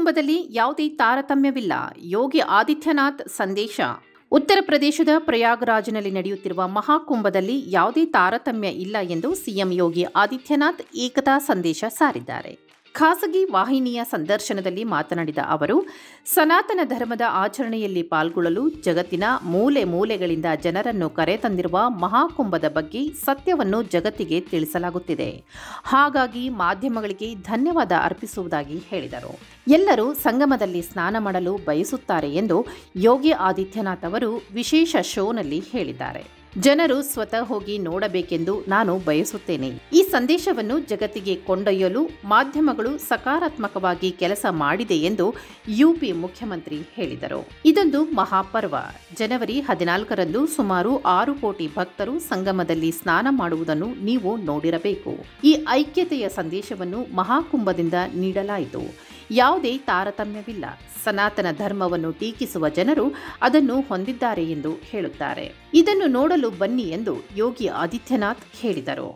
ಮಹಾಕುಂಭದಲ್ಲಿ ಯಾವುದೇ ತಾರತಮ್ಯವಿಲ್ಲ. ಯೋಗಿ ಆದಿತ್ಯನಾಥ್ ಸಂದೇಶ. ಉತ್ತರ ಪ್ರದೇಶದ ಪ್ರಯಾಗ್ರಾಜ್ನಲ್ಲಿ ನಡೆಯುತ್ತಿರುವ ಮಹಾಕುಂಭದಲ್ಲಿ ಯಾವುದೇ ತಾರತಮ್ಯ ಇಲ್ಲ ಎಂದು ಸಿಎಂ ಯೋಗಿ ಆದಿತ್ಯನಾಥ್ ಏಕತಾ ಸಂದೇಶ ಸಾರಿದ್ದಾರೆ. ಖಾಸಗಿ ವಾಹಿನಿಯ ಸಂದರ್ಶನದಲ್ಲಿ ಮಾತನಾಡಿದ ಅವರು, ಸನಾತನ ಧರ್ಮದ ಆಚರಣೆಯಲ್ಲಿ ಪಾಲ್ಗೊಳ್ಳಲು ಜಗತ್ತಿನ ಮೂಲೆ ಮೂಲೆಗಳಿಂದ ಜನರನ್ನು ಕರೆತಂದಿರುವ ಮಹಾಕುಂಭದ ಬಗ್ಗೆ ಸತ್ಯವನ್ನು ಜಗತ್ತಿಗೆ ತಿಳಿಸಲಾಗುತ್ತಿದೆ. ಹಾಗಾಗಿ ಮಾಧ್ಯಮಗಳಿಗೆ ಧನ್ಯವಾದ ಅರ್ಪಿಸುವುದಾಗಿ ಹೇಳಿದರು. ಎಲ್ಲರೂ ಸಂಗಮದಲ್ಲಿ ಸ್ನಾನ ಮಾಡಲು ಬಯಸುತ್ತಾರೆ ಎಂದು ಯೋಗಿ ಆದಿತ್ಯನಾಥ್ ಅವರು ವಿಶೇಷ ಶೋನಲ್ಲಿ ಹೇಳಿದ್ದಾರೆ. ಜನರು ಸ್ವತಃ ಹೋಗಿ ನೋಡಬೇಕೆಂದು ನಾನು ಬಯಸುತ್ತೇನೆ. ಈ ಸಂದೇಶವನ್ನು ಜಗತ್ತಿಗೆ ಕೊಂಡೊಯ್ಯಲು ಮಾಧ್ಯಮಗಳು ಸಕಾರಾತ್ಮಕವಾಗಿ ಕೆಲಸ ಮಾಡಿದೆ ಎಂದು ಯುಪಿ ಮುಖ್ಯಮಂತ್ರಿ ಹೇಳಿದರು. ಇದೊಂದು ಮಹಾಪರ್ವ. ಜನವರಿ 14ರಂದು ಸುಮಾರು 6 ಕೋಟಿ ಭಕ್ತರು ಸಂಗಮದಲ್ಲಿ ಸ್ನಾನ ಮಾಡುವುದನ್ನು ನೀವು ನೋಡಿರಬೇಕು. ಈ ಐಕ್ಯತೆಯ ಸಂದೇಶವನ್ನು ಮಹಾಕುಂಭದಿಂದ ನೀಡಲಾಯಿತು. ಯಾವುದೇ ತಾರತಮ್ಯವಿಲ್ಲ. ಸನಾತನ ಧರ್ಮವನ್ನು ಟೀಕಿಸುವ ಜನರು ಅದನ್ನು ಹೊಂದಿದ್ದಾರೆ ಎಂದು ಹೇಳುತ್ತಾರೆ. ಇದನ್ನು ನೋಡಲು ಬನ್ನಿ ಎಂದು ಯೋಗಿ ಆದಿತ್ಯನಾಥ್ ಹೇಳಿದರು.